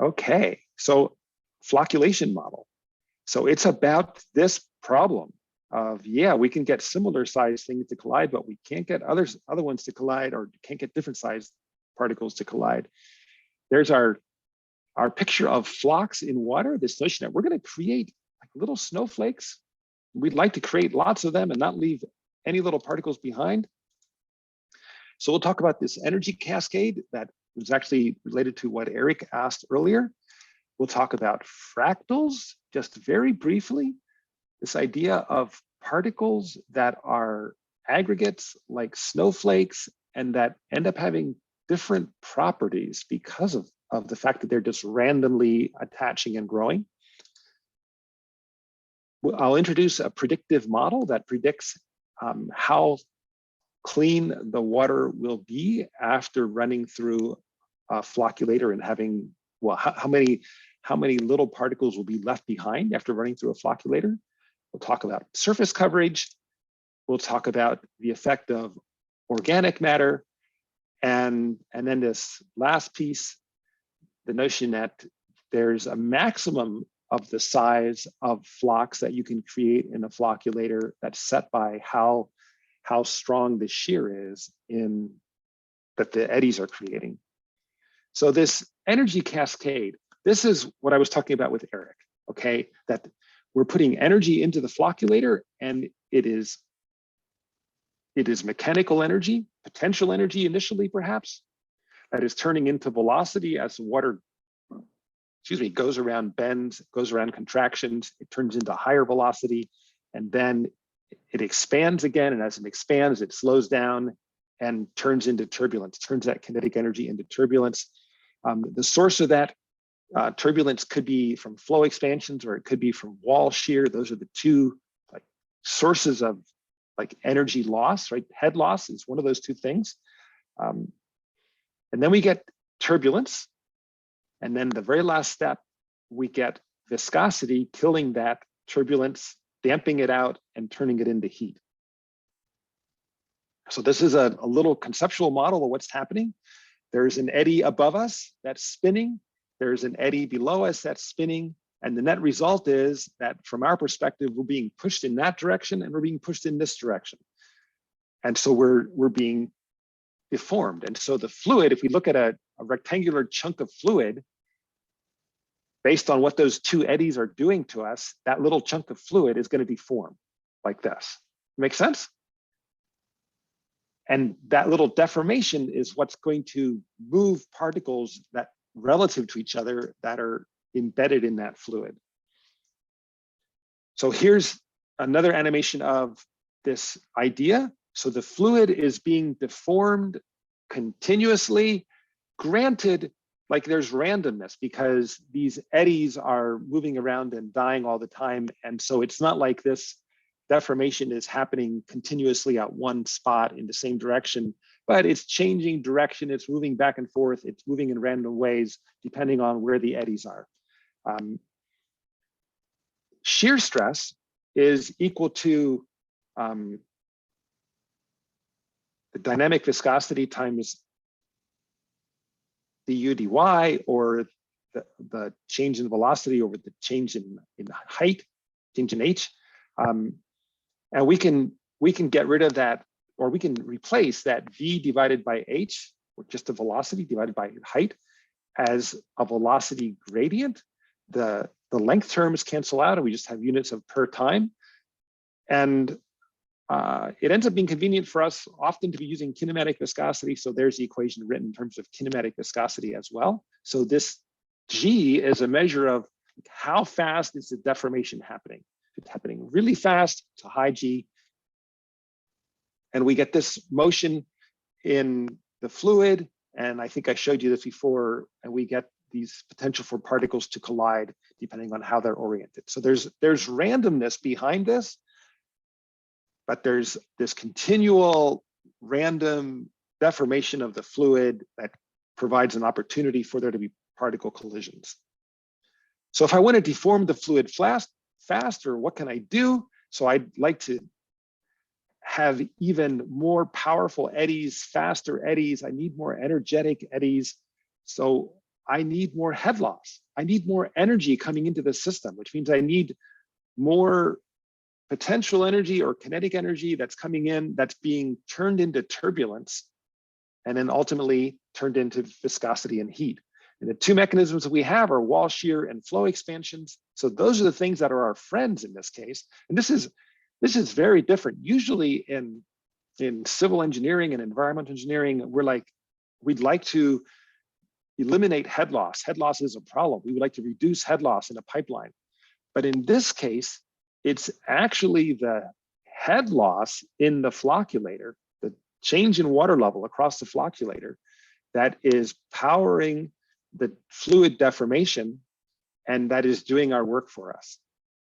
Okay, so flocculation model. So it's about this problem of, yeah, we can get similar sized things to collide, but we can't get other ones to collide, or can't get different sized particles to collide. There's our picture of flocks in water, this notion that we're going to create like little snowflakes. We'd like to create lots of them and not leave any little particles behind. So we'll talk about this energy cascade that was actually related to what Eric asked earlier. We'll talk about fractals, just very briefly, this idea of particles that are aggregates like snowflakes and that end up having different properties because of the fact that they're just randomly attaching and growing. I'll introduce a predictive model that predicts how clean the water will be after running through a flocculator and having, well, how many little particles will be left behind after running through a flocculator. We'll talk about surface coverage. We'll talk about the effect of organic matter. And then this last piece, the notion that there's a maximum of the size of flocks that you can create in a flocculator that's set by how strong the shear is that the eddies are creating. So this energy cascade, this is what I was talking about with Eric, okay? That we're putting energy into the flocculator, and it is mechanical energy, potential energy initially perhaps, that is turning into velocity as the water, goes around bends, goes around contractions, it turns into higher velocity, and then it expands again, and as it expands, it slows down and turns into turbulence, turns that kinetic energy into turbulence. The source of that turbulence could be from flow expansions, or it could be from wall shear. Those are the two sources of energy loss, right? Head loss is one of those two things. And then we get turbulence. And then the very last step, we get viscosity, killing that turbulence, damping it out and turning it into heat. So this is a little conceptual model of what's happening. There's an eddy above us that's spinning. There's an eddy below us that's spinning. And the net result is that from our perspective, we're being pushed in that direction and we're being pushed in this direction. And so we're being deformed. And so the fluid, if we look at a rectangular chunk of fluid, based on what those two eddies are doing to us, that little chunk of fluid is going to deform like this. Make sense? And that little deformation is what's going to move particles that relative to each other that are embedded in that fluid. So here's another animation of this idea. So the fluid is being deformed continuously. Granted, there's randomness because these eddies are moving around and dying all the time. And so it's not like this deformation is happening continuously at one spot in the same direction, but it's changing direction. It's moving back and forth. It's moving in random ways, depending on where the eddies are. Shear stress is equal to the dynamic viscosity times du dy, or the change in velocity over the change in height, change in h. And we can get rid of that, or we can replace that v divided by h, or just the velocity divided by height, as a velocity gradient. The length terms cancel out and we just have units of per time. And it ends up being convenient for us often to be using kinematic viscosity. So there's the equation written in terms of kinematic viscosity as well. So this G is a measure of how fast is the deformation happening. If it's happening really fast, it's a high G. And we get this motion in the fluid. And I think I showed you this before, and we get these potential for particles to collide depending on how they're oriented. So there's randomness behind this, but there's this continual random deformation of the fluid that provides an opportunity for there to be particle collisions. So if I want to deform the fluid faster, what can I do? So I'd like to have even more powerful eddies, faster eddies. I need more energetic eddies. So I need more head loss. I need more energy coming into the system, which means I need more potential energy or kinetic energy that's coming in, that's being turned into turbulence, and then ultimately turned into viscosity and heat. And the two mechanisms that we have are wall shear and flow expansions. So those are the things that are our friends in this case. And this is very different. Usually in civil engineering and environmental engineering, we'd like to eliminate head loss. Head loss is a problem. We would like to reduce head loss in a pipeline. But in this case, it's actually the head loss in the flocculator, the change in water level across the flocculator, that is powering the fluid deformation, and that is doing our work for us.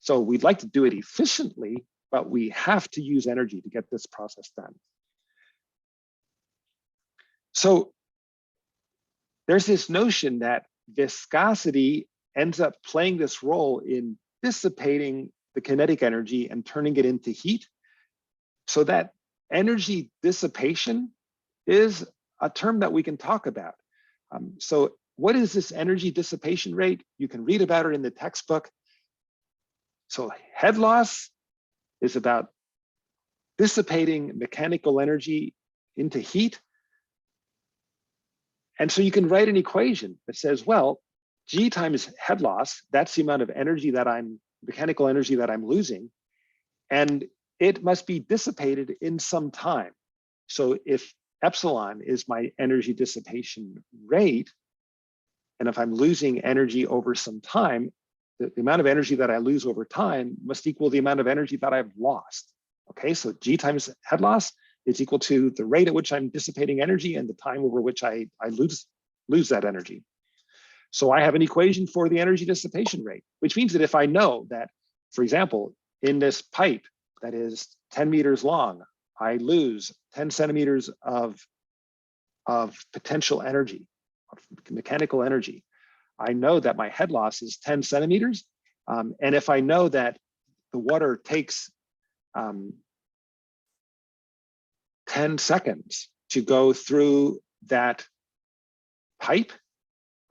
So we'd like to do it efficiently, but we have to use energy to get this process done. So there's this notion that viscosity ends up playing this role in dissipating the kinetic energy and turning it into heat. So that energy dissipation is a term that we can talk about. So what is this energy dissipation rate? You can read about it in the textbook. So head loss is about dissipating mechanical energy into heat. And so you can write an equation that says, well, G times head loss, that's the amount of energy mechanical energy that I'm losing, and it must be dissipated in some time. So if epsilon is my energy dissipation rate, and if I'm losing energy over some time, the amount of energy that I lose over time must equal the amount of energy that I've lost. Okay, so G times head loss is equal to the rate at which I'm dissipating energy and the time over which I lose that energy. So I have an equation for the energy dissipation rate, which means that if I know that, for example, in this pipe that is 10 meters long, I lose 10 centimeters of potential energy, of mechanical energy, I know that my head loss is 10 centimeters. And if I know that the water takes 10 seconds to go through that pipe,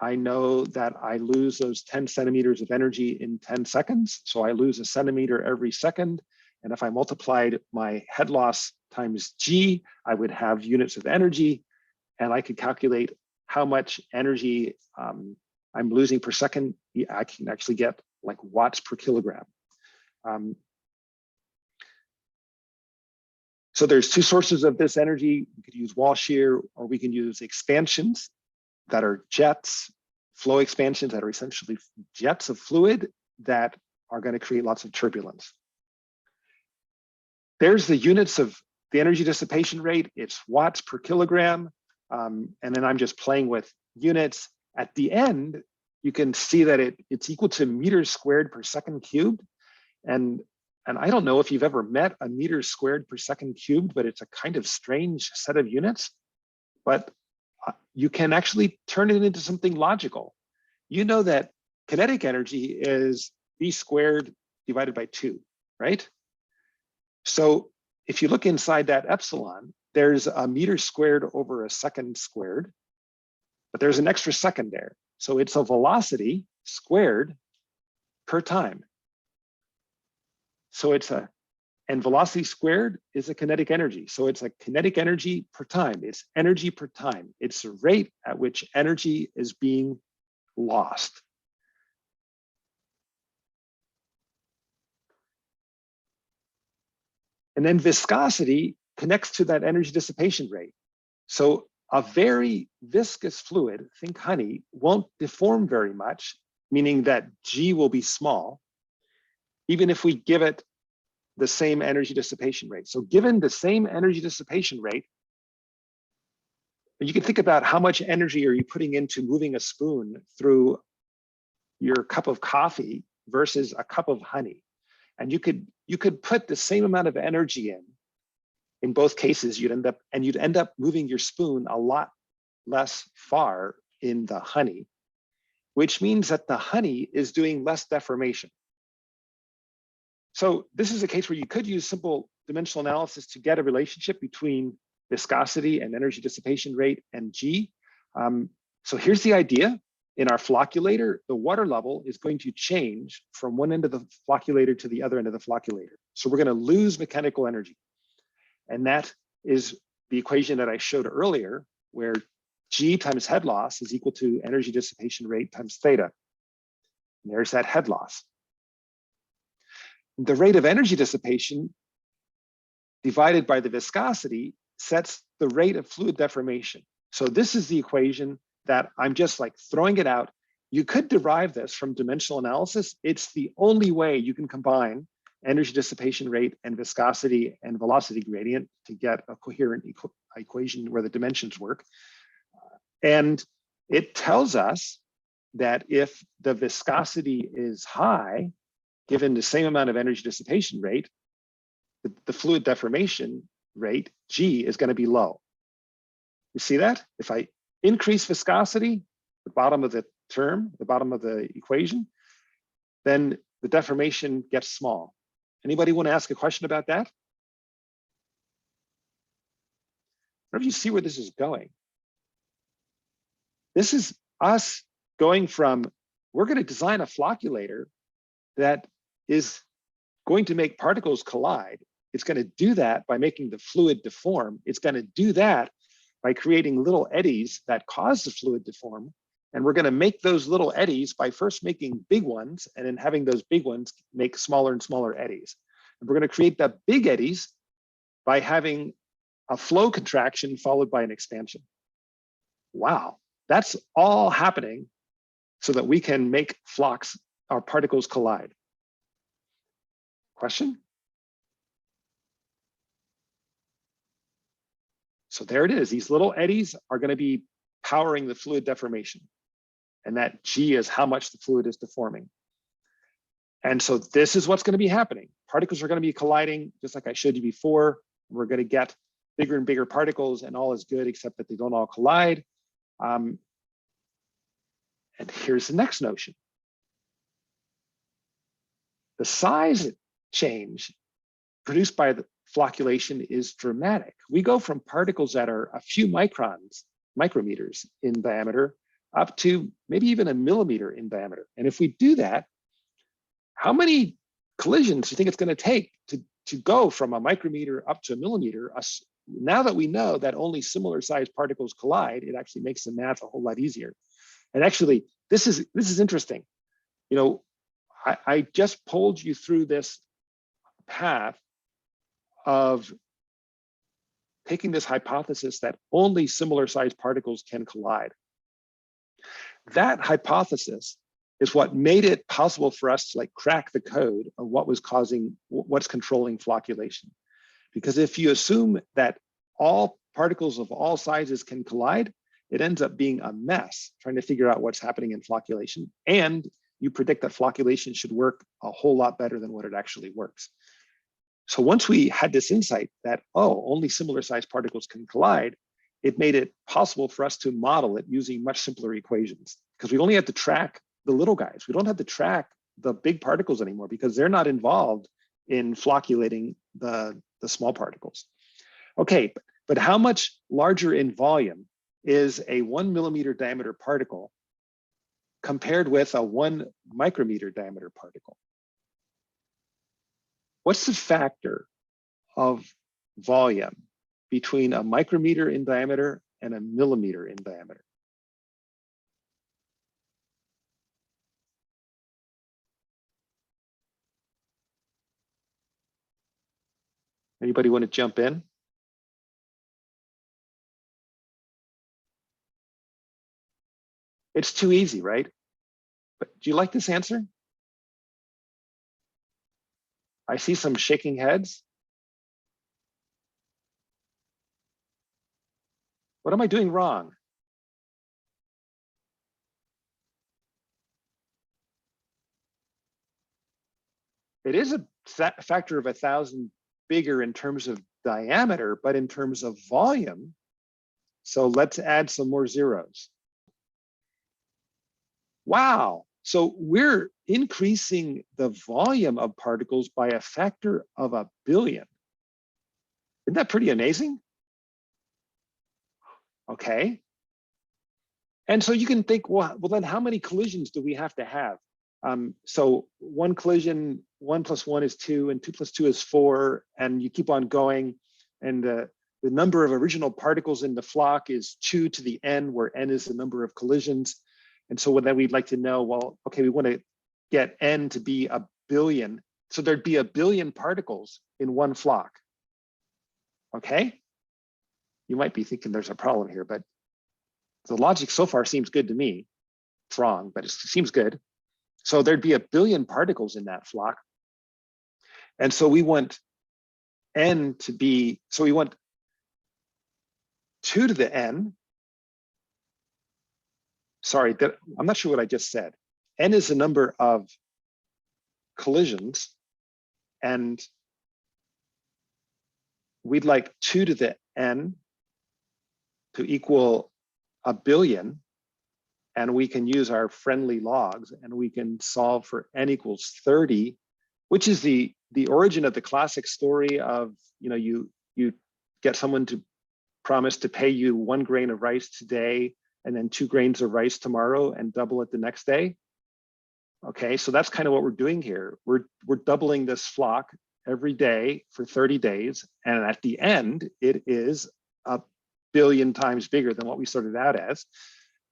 I know that I lose those 10 centimeters of energy in 10 seconds. So I lose a centimeter every second. And if I multiplied my head loss times G, I would have units of energy. And I could calculate how much energy I'm losing per second. I can actually get like watts per kilogram. So there's two sources of this energy. We could use wall shear, or we can use expansions that are jets, flow expansions that are essentially jets of fluid that are going to create lots of turbulence. There's the units of the energy dissipation rate. It's watts per kilogram. And then I'm just playing with units. At the end, you can see that it's equal to meters squared per second cubed. And I don't know if you've ever met a meter squared per second cubed, but it's a kind of strange set of units. But you can actually turn it into something logical. You know that kinetic energy is v squared divided by 2, right? So if you look inside that epsilon, there's a meter squared over a second squared, but there's an extra second there. So it's a velocity squared per time. So and velocity squared is a kinetic energy. So it's a kinetic energy per time. It's energy per time. It's the rate at which energy is being lost. And then viscosity connects to that energy dissipation rate. So a very viscous fluid, think honey, won't deform very much, meaning that G will be small, even if we give it the same energy dissipation rate. So given the same energy dissipation rate, you can think about how much energy are you putting into moving a spoon through your cup of coffee versus a cup of honey. And you could put the same amount of energy in both cases. You'd end up moving your spoon a lot less far in the honey, which means that the honey is doing less deformation. So this is a case where you could use simple dimensional analysis to get a relationship between viscosity and energy dissipation rate and G. So here's the idea. in our flocculator, the water level is going to change from one end of the flocculator to the other end of the flocculator. So we're going to lose mechanical energy. And that is the equation that I showed earlier, where G times head loss is equal to energy dissipation rate times theta. And there's that head loss. The rate of energy dissipation divided by the viscosity sets the rate of fluid deformation. So this is the equation that I'm just like throwing it out. You could derive this from dimensional analysis. It's the only way you can combine energy dissipation rate and viscosity and velocity gradient to get a coherent equation where the dimensions work. And it tells us that if the viscosity is high, given the same amount of energy dissipation rate, the fluid deformation rate, G, is going to be low. You see that? If I increase viscosity, the bottom of the term, the bottom of the equation, then the deformation gets small. Anybody want to ask a question about that? I don't know if you see where this is going. This is us going from, we're going to design a flocculator that is going to make particles collide. It's going to do that by making the fluid deform. It's going to do that by creating little eddies that cause the fluid deform. And we're going to make those little eddies by first making big ones and then having those big ones make smaller and smaller eddies. And we're going to create the big eddies by having a flow contraction followed by an expansion. Wow, that's all happening so that we can make flocks, our particles collide. Question? So there it is. These little eddies are going to be powering the fluid deformation. And that G is how much the fluid is deforming. And so this is what's going to be happening. Particles are going to be colliding, just like I showed you before. We're going to get bigger and bigger particles, and all is good, except that they don't all collide. And here's the next notion. The size change produced by the flocculation is dramatic. We go from particles that are a few micrometers in diameter, up to maybe even a millimeter in diameter. And if we do that, how many collisions do you think it's going to take to go from a micrometer up to a millimeter? Now that we know that only similar sized particles collide, it actually makes the math a whole lot easier. And actually, this is interesting. You know, I just pulled you through this path of taking this hypothesis that only similar sized particles can collide. That hypothesis is what made it possible for us to like crack the code of what's controlling flocculation. Because if you assume that all particles of all sizes can collide, it ends up being a mess trying to figure out what's happening in flocculation. And you predict that flocculation should work a whole lot better than what it actually works. So once we had this insight that, oh, only similar sized particles can collide, it made it possible for us to model it using much simpler equations, because we only have to track the little guys. We don't have to track the big particles anymore because they're not involved in flocculating the small particles. Okay, but how much larger in volume is a 1 millimeter diameter particle compared with a 1 micrometer diameter particle? What's the factor of volume between a micrometer in diameter and a millimeter in diameter? Anybody want to jump in? It's too easy, right? But do you like this answer? I see some shaking heads. What am I doing wrong? It is a factor of 1,000 bigger in terms of diameter, but in terms of volume. So let's add some more zeros. Wow. So we're increasing the volume of particles by a factor of 1 billion. Isn't that pretty amazing? Okay. And so you can think, well, then how many collisions do we have to have? So one collision, 1 + 1 is 2, and 2 + 2 is 4, and you keep on going. And the number of original particles in the flock is 2 to the n, where n is the number of collisions. And so then we'd like to know, well, okay, we want to get n to be 1 billion. So there'd be 1 billion particles in one flock. Okay? You might be thinking there's a problem here, but the logic so far seems good to me. It's wrong, but it seems good. So there'd be 1 billion particles in that flock. And so we want n to be, so we want 2 to the n. Sorry, I'm not sure what I just said. N is the number of collisions, and we'd like 2 to the n to equal 1 billion. And we can use our friendly logs, and we can solve for n equals 30, which is the origin of the classic story of, you get someone to promise to pay you 1 grain of rice today and then 2 grains of rice tomorrow and double it the next day. Okay, so that's kind of what we're doing here. We're doubling this flock every day for 30 days. And at the end, it is 1 billion times bigger than what we started out as.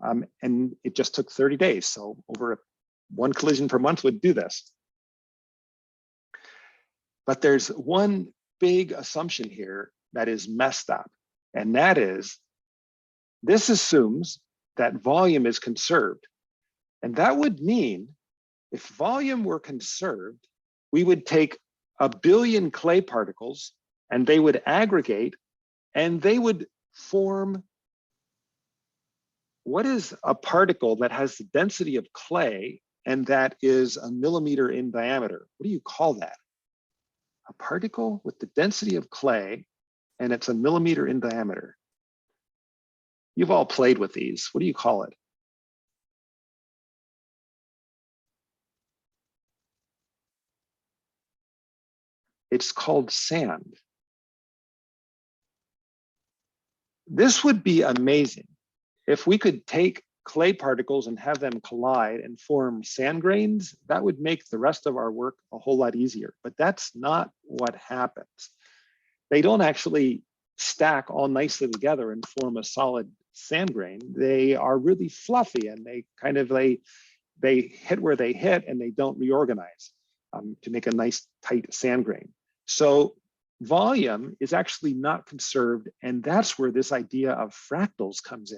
And it just took 30 days. So over 1 collision per month would do this. But there's one big assumption here that is messed up. And that is, this assumes that volume is conserved. And that would mean if volume were conserved, we would take 1 billion clay particles and they would aggregate and they would form, what is a particle that has the density of clay and that is 1 millimeter in diameter? What do you call that? A particle with the density of clay and it's 1 millimeter in diameter. You've all played with these. What do you call it? It's called sand. This would be amazing if we could take clay particles and have them collide and form sand grains. That would make the rest of our work a whole lot easier, but that's not what happens. They don't actually stack all nicely together and form a solid sand grain. They are really fluffy and they kind of, they hit where they hit and they don't reorganize to make a nice tight sand grain. So volume is actually not conserved, and that's where this idea of fractals comes in.